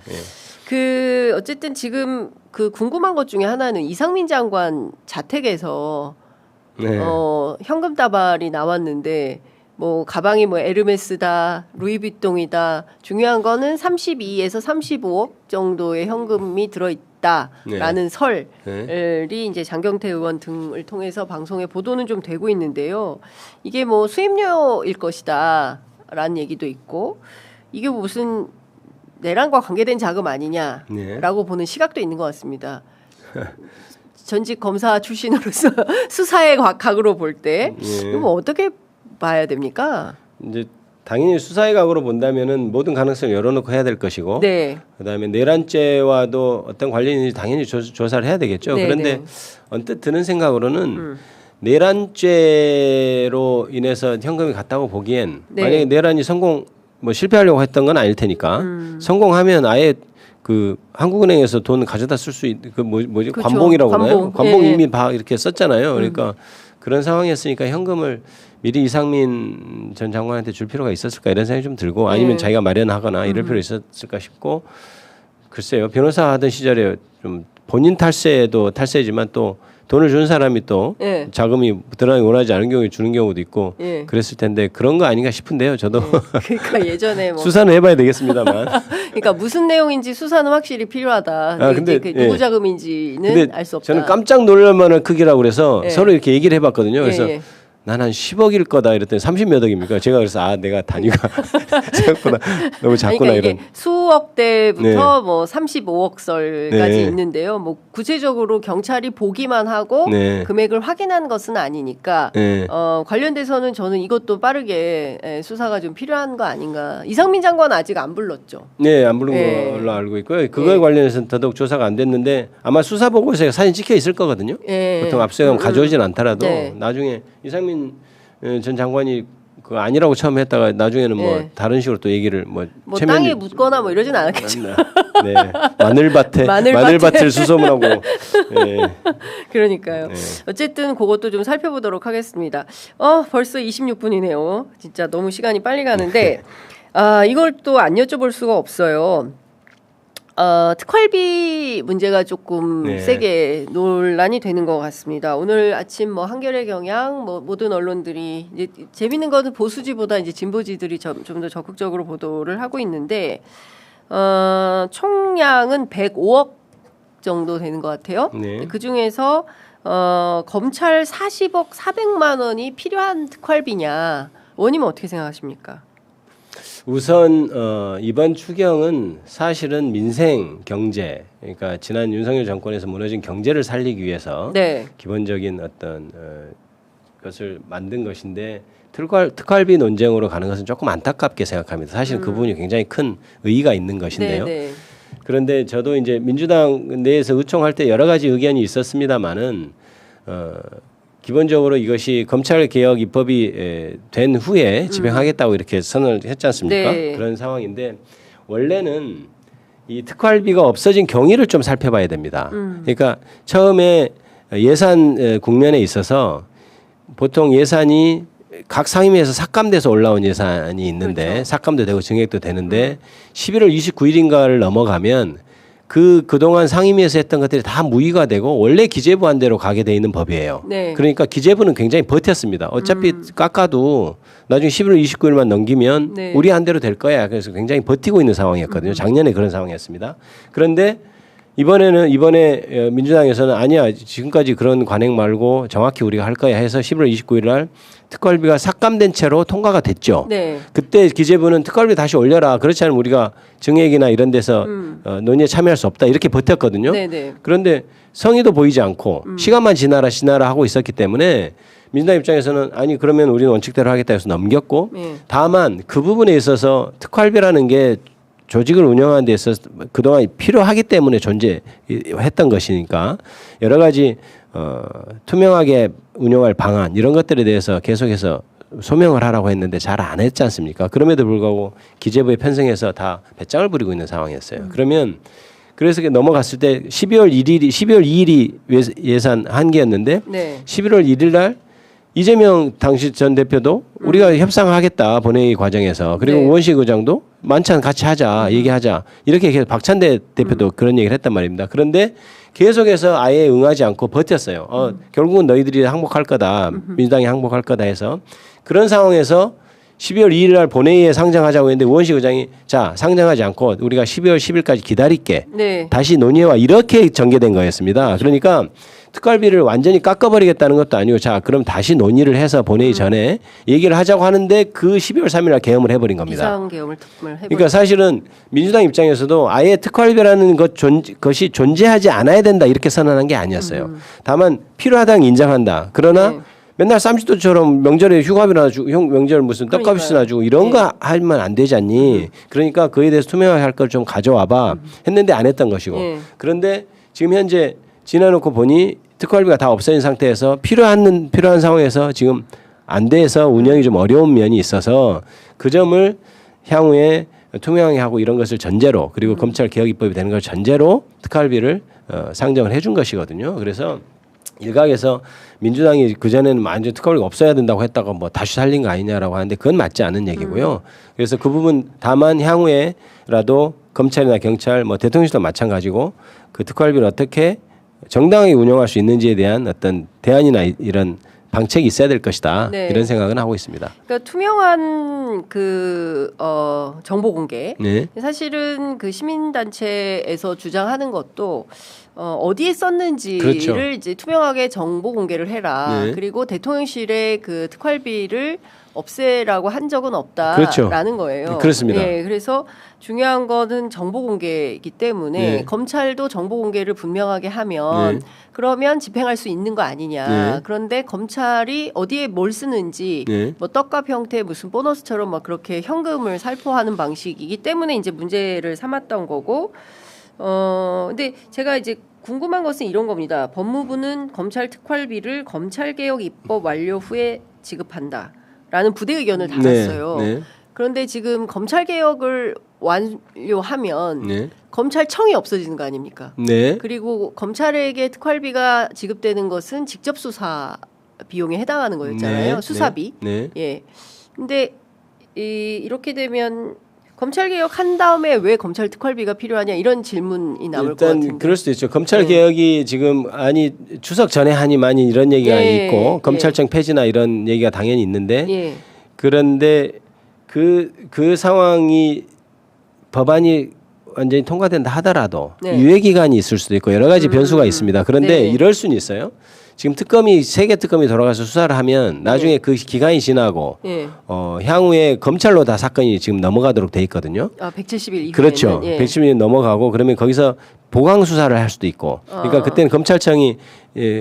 예. 그 어쨌든 지금 그 궁금한 것 중에 하나는 이상민 장관 자택에서 네. 현금 다발이 나왔는데 뭐 가방이 뭐 에르메스다, 루이비통이다. 중요한 거는 32에서 35억 정도의 현금이 들어있다라는 설이 이제 장경태 의원 등을 통해서 방송에 보도는 좀 되고 있는데요. 이게 뭐 수임료일 것이다라는 얘기도 있고 이게 무슨 내란과 관계된 자금 아니냐라고 보는 시각도 있는 것 같습니다. 전직 검사 출신으로서 수사의 각으로 볼 때 이거 어떻게 봐야 됩니까? 이제 당연히 수사의 각으로 본다면은 모든 가능성을 열어놓고 해야 될 것이고, 네. 그다음에 내란죄와도 어떤 관련이 있는지 당연히 조사를 해야 되겠죠. 네, 그런데 네. 언뜻 드는 생각으로는 내란죄로 인해서 현금이 갔다고 보기엔 네. 만약에 내란이 뭐 실패하려고 했던 건 아닐 테니까 성공하면 아예 그 한국은행에서 돈 가져다 쓸 수 있는 그 뭐지 그렇죠. 관봉이라고 하나요? 관봉 예. 이미 다 이렇게 썼잖아요. 그러니까 그런 상황이었으니까 현금을 미리 이상민 전 장관한테 줄 필요가 있었을까 이런 생각이 좀 들고 아니면 자기가 마련하거나 이럴 필요 있었을까 싶고 글쎄요. 변호사 하던 시절에 좀 본인 탈세도 탈세지만 또 돈을 준 사람이 또 자금이 드러나기 원하지 않은 경우에 주는 경우도 있고 그랬을 텐데 그런 거 아닌가 싶은데요. 저도 그러니까 예전에 뭐 수사는 해봐야 되겠습니다만. 그러니까 무슨 내용인지 수사는 확실히 필요하다. 근데 누구 자금인지는 알 수 없다. 저는 깜짝 놀랄 만한 크기라고 그래서 서로 이렇게 얘기를 해봤거든요. 그래서 난 한 10억일 거다 이랬더니 30몇 억입니까? 제가 그래서 내가 단위가 생각보다 너무 작구나 그러니까 이런. 이게 수억 대부터 뭐 35억 설까지 있는데요. 뭐 구체적으로 경찰이 보기만 하고 금액을 확인한 것은 아니니까 관련돼서는 저는 이것도 빠르게 수사가 좀 필요한 거 아닌가. 이상민 장관은 아직 안 불렀죠. 네, 안 부른 걸로 알고 있고요. 그거에 관련해서는 더더욱 조사가 안 됐는데 아마 수사 보고서에 사진 찍혀 있을 거거든요. 보통 압수수색하면 가져오진 않더라도 나중에 이상민 전 장관이 그 아니라고 처음 했다가 나중에는 뭐 다른 식으로 또 얘기를 뭐 땅에 묻거나 뭐 이러진 않았겠죠. 네, 마늘밭을 수소문하고. 네. 그러니까요. 어쨌든 그것도 좀 살펴보도록 하겠습니다. 벌써 26분이네요. 진짜 너무 시간이 빨리 가는데 이걸 또 안 여쭤볼 수가 없어요. 특활비 문제가 조금 세게 논란이 되는 것 같습니다. 오늘 아침 뭐 한겨레 경향 뭐 모든 언론들이 이제 재밌는 거는 보수지보다 이제 진보지들이 좀 더 적극적으로 보도를 하고 있는데 총량은 105억 정도 되는 것 같아요. 그 중에서 검찰 40억 400만 원이 필요한 특활비냐? 의원님은 어떻게 생각하십니까? 우선 이번 추경은 사실은 민생 경제, 그러니까 지난 윤석열 정권에서 무너진 경제를 살리기 위해서 기본적인 어떤 것을 만든 것인데 특활비 논쟁으로 가는 것은 조금 안타깝게 생각합니다. 사실 그 부분이 굉장히 큰 의의가 있는 것인데요. 그런데 저도 이제 민주당 내에서 의총할 때 여러 가지 의견이 있었습니다만은 기본적으로 이것이 검찰개혁 입법이 된 후에 집행하겠다고 이렇게 선언을 했지 않습니까? 그런 상황인데 원래는 이 특활비가 없어진 경위를 좀 살펴봐야 됩니다. 그러니까 처음에 예산 국면에 있어서 보통 예산이 각 상임위에서 삭감돼서 올라온 예산이 있는데 삭감도 되고 증액도 되는데 11월 29일인가를 넘어가면 그동안 상임위에서 했던 것들이 다 무의가 되고 원래 기재부 한대로 가게 돼 있는 법이에요. 그러니까 기재부는 굉장히 버텼습니다. 어차피 깎아도 나중에 11월 29일만 넘기면 우리 한대로 될 거야. 그래서 굉장히 버티고 있는 상황이었거든요. 작년에 그런 상황이었습니다. 그런데 이번에 민주당에서는 아니야. 지금까지 그런 관행 말고 정확히 우리가 할 거야 해서 11월 29일 날 특활비가 삭감된 채로 통과가 됐죠. 그때 기재부는 특활비 다시 올려라. 그렇지 않으면 우리가 증액이나 이런 데서 논의에 참여할 수 없다. 이렇게 버텼거든요. 그런데 성의도 보이지 않고 시간만 지나라 하고 있었기 때문에 민주당 입장에서는 아니 그러면 우리는 원칙대로 하겠다 해서 넘겼고 다만 그 부분에 있어서 특활비라는 게 조직을 운영하는 데 있어서 그동안 필요하기 때문에 존재했던 것이니까 여러 가지 투명하게 운영할 방안 이런 것들에 대해서 계속해서 소명을 하라고 했는데 잘 안 했지 않습니까? 그럼에도 불구하고 기재부에 편성해서 다 배짱을 부리고 있는 상황이었어요. 그러면 그래서 넘어갔을 때 12월 2일이 예산 한계였는데 11월 1일 날 이재명 당시 전 대표도 우리가 협상하겠다 본회의 과정에서 그리고 네. 우원식 의장도 만찬 같이 하자 얘기하자 이렇게 계속 박찬대 대표도 그런 얘기를 했단 말입니다. 그런데 계속해서 아예 응하지 않고 버텼어요. 결국은 너희들이 항복할 거다. 민주당이 항복할 거다 해서 그런 상황에서 12월 2일 날 본회의에 상정하자고 했는데 우원식 의장이 자 상정하지 않고 우리가 12월 10일까지 기다릴게. 네. 다시 논의해와 이렇게 전개된 거였습니다. 그러니까 특활비를 완전히 깎아버리겠다는 것도 아니고 자 그럼 다시 논의를 해서 본회의 전에 얘기를 하자고 하는데 그 12월 3일 날 계엄을 해버린 겁니다. 비상계엄을 해버린. 그러니까 사실은 민주당 입장에서도 아예 특활비라는 것이 존재하지 않아야 된다 이렇게 선언한 게 아니었어요. 다만 필요하다는 인정한다. 그러나 네. 맨날 쌈짓돈처럼 명절에 휴가비나 주고 명절 무슨 떡값이나 주고 이런 거 하면 안 되지 않니. 그러니까 그에 대해서 투명하게 할 걸 좀 가져와봐 했는데 안 했던 것이고. 그런데 지금 현재 지내놓고 보니 특활비가 다 없어진 상태에서 필요한 상황에서 지금 안 돼서 운영이 좀 어려운 면이 있어서 그 점을 향후에 투명하게 하고 이런 것을 전제로 그리고 검찰 개혁 입법이 되는 걸 전제로 특활비를 상정을 해준 것이거든요. 그래서 일각에서 민주당이 그전에는 완전 특활비가 없어야 된다고 했다가 뭐 다시 살린 거 아니냐라고 하는데 그건 맞지 않은 얘기고요. 그래서 그 부분 다만 향후에라도 검찰이나 경찰 뭐 대통령실도 마찬가지고 그 특활비를 어떻게 정당하게 운영할 수 있는지에 대한 어떤 대안이나 이런 방책이 있어야 될 것이다. 네. 이런 생각은 하고 있습니다. 그러니까 투명한 그 정보 공개. 네. 사실은 그 시민단체에서 주장하는 것도 어디에 썼는지를 그렇죠. 이제 투명하게 정보 공개를 해라. 네. 그리고 대통령실의 그 특활비를 없애라고 한 적은 없다라는 그렇죠. 거예요. 그렇습니다. 예, 그래서 중요한 거는 정보 공개이기 때문에 네. 검찰도 정보 공개를 분명하게 하면 네. 그러면 집행할 수 있는 거 아니냐. 네. 그런데 검찰이 어디에 뭘 쓰는지 네. 뭐 떡값 형태 무슨 보너스처럼 막 그렇게 현금을 살포하는 방식이기 때문에 이제 문제를 삼았던 거고. 근데 제가 이제 궁금한 것은 이런 겁니다. 법무부는 검찰 특활비를 검찰개혁 입법 완료 후에 지급한다라는 부대 의견을 달았어요. 네. 네. 그런데 지금 검찰개혁을 완료하면 네. 검찰청이 없어지는 거 아닙니까? 네. 그리고 검찰에게 특활비가 지급되는 것은 직접 수사 비용에 해당하는 거였잖아요. 네. 수사비. 네. 예. 근데 이렇게 되면 검찰 개혁한 다음에 왜 검찰 특활비가 필요하냐 이런 질문이 나올 것 같은데. 일단 그럴 수도 있죠. 검찰 개혁이 지금 추석 전에 하니 많이 이런 얘기가 예, 있고 예. 검찰청 폐지나 이런 얘기가 당연히 있는데 예. 그런데 그 상황이 법안이 완전히 통과된다 하더라도 네. 유예 기간이 있을 수도 있고 여러 가지 변수가 있습니다. 그런데 네. 이럴 수는 있어요. 지금 세계 특검이 돌아가서 수사를 하면 나중에 그 기간이 지나고 예. 향후에 검찰로 다 사건이 지금 넘어가도록 돼 있거든요. 170일 이후에는. 그렇죠. 예. 110일 넘어가고 그러면 거기서 보강 수사를 할 수도 있고. 그러니까 그때는 검찰청이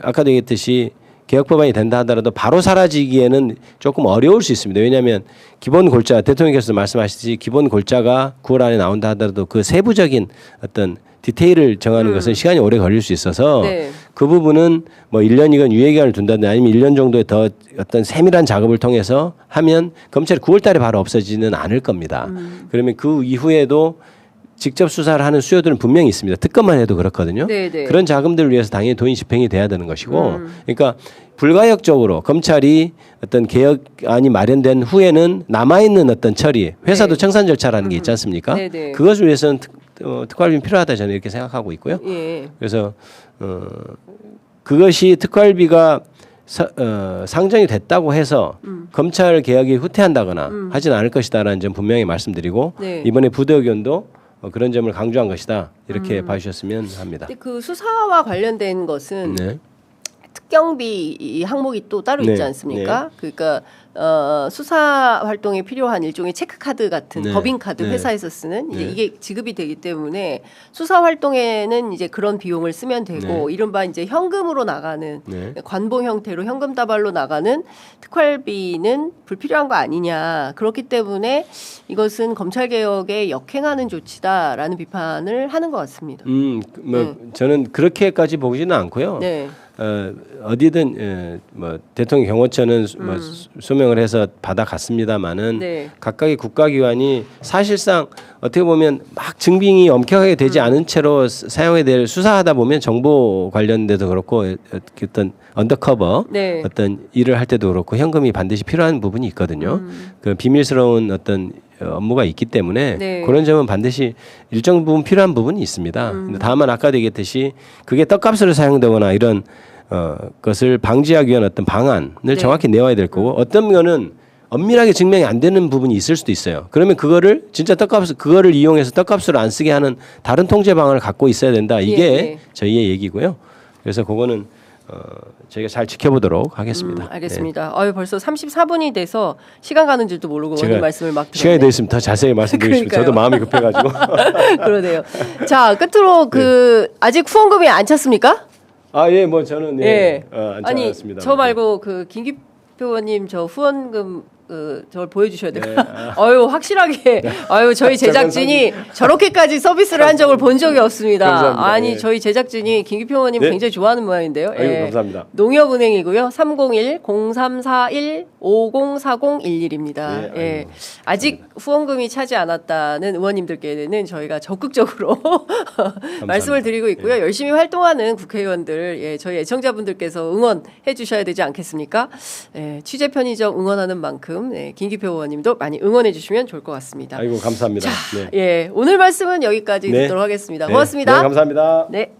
아까도 얘기했듯이 개혁 법안이 된다 하더라도 바로 사라지기에는 조금 어려울 수 있습니다. 왜냐하면 기본 골자 대통령께서 말씀하셨듯이 기본 골자가 9월 안에 나온다 하더라도 그 세부적인 어떤 디테일을 정하는 것은 시간이 오래 걸릴 수 있어서 네. 그 부분은 뭐 1년이건 유예기간을 둔다든지 아니면 1년 정도의 더 어떤 세밀한 작업을 통해서 하면 검찰이 9월 달에 바로 없어지는 않을 겁니다. 그러면 그 이후에도 직접 수사를 하는 수요들은 분명히 있습니다. 특검만 해도 그렇거든요. 네네. 그런 자금들을 위해서 당연히 돈이 집행이 돼야 되는 것이고 그러니까 불가역적으로 검찰이 어떤 개혁안이 마련된 후에는 남아있는 어떤 처리 회사도 네. 청산 절차라는 게 있지 않습니까? 네네. 그것을 위해서는 특활비는 필요하다 저는 이렇게 생각하고 있고요. 예. 그래서 그것이 특활비가 상정이 됐다고 해서 검찰 개혁이 후퇴한다거나 하진 않을 것이다라는 점 분명히 말씀드리고 네. 이번에 부대 의견도 그런 점을 강조한 것이다 이렇게 봐주셨으면 합니다. 근데 그 수사와 관련된 것은 네. 특경비 이 항목이 또 따로 네. 있지 않습니까? 그러니까 수사 활동에 필요한 일종의 체크카드 같은 네. 법인카드 네. 회사에서 쓰는 이제 네. 이게 지급이 되기 때문에 수사 활동에는 이제 그런 비용을 쓰면 되고 네. 이른바 이제 현금으로 나가는 네. 관봉 형태로 현금 다발로 나가는 특활비는 불필요한 거 아니냐. 그렇기 때문에 이것은 검찰 개혁에 역행하는 조치다라는 비판을 하는 것 같습니다. 저는 그렇게까지 보지는 않고요. 네. 어디든 뭐 대통령 경호처는 뭐 소명을 해서 받아갔습니다마는 네. 각각의 국가기관이 사실상 어떻게 보면 막 증빙이 엄격하게 되지 않은 채로 사용에 대해 수사하다 보면 정보 관련돼도 그렇고 어떤 언더커버 네. 어떤 일을 할 때도 그렇고 현금이 반드시 필요한 부분이 있거든요. 그 비밀스러운 어떤 업무가 있기 때문에 네. 그런 점은 반드시 일정 부분 필요한 부분이 있습니다. 근데 다만 아까도 얘기했듯이 그게 떡값으로 사용되거나 이런 것을 방지하기 위한 어떤 방안을 네. 정확히 내와야 될 거고 어떤 거는 엄밀하게 증명이 안 되는 부분이 있을 수도 있어요. 그러면 그거를 진짜 그거를 이용해서 떡값으로 안 쓰게 하는 다른 통제 방안을 갖고 있어야 된다. 이게 예. 저희의 얘기고요. 그래서 그거는 저희가 잘 지켜보도록 하겠습니다. 알겠습니다. 아유 벌써 34분이 돼서 시간 가는 줄도 모르고 오늘 말씀을 막 들었네요. 시간이 더 있으면 더 자세히 말씀드리고 싶습니다. 저도 마음이 급해가지고. 그러네요. 자 끝으로 아직 후원금이 안 찼습니까? 아 예, 뭐 저는 안 아니 찾았습니다. 저 말고 김기표 의원님 저 후원금 저걸 보여주셔야 돼요. 네. 아유 확실하게 저희 제작진이 저렇게까지 서비스를 한 적을 본 적이 없습니다. 감사합니다. 아니 예. 저희 제작진이 김기표 의원님 네. 굉장히 좋아하는 모양인데요. 아이고, 감사합니다. 농협은행이고요. 301-0341-504011입니다. 네, 예. 아직 후원금이 차지 않았다는 의원님들께는 저희가 적극적으로 말씀을 드리고 있고요. 열심히 활동하는 국회의원들, 저희 애청자분들께서 응원해 주셔야 되지 않겠습니까? 취재 편의점 응원하는 만큼 김기표 의원님도 많이 응원해 주시면 좋을 것 같습니다. 아이고 감사합니다. 자, 오늘 말씀은 여기까지 듣도록 하겠습니다. 고맙습니다. 네, 감사합니다. 네.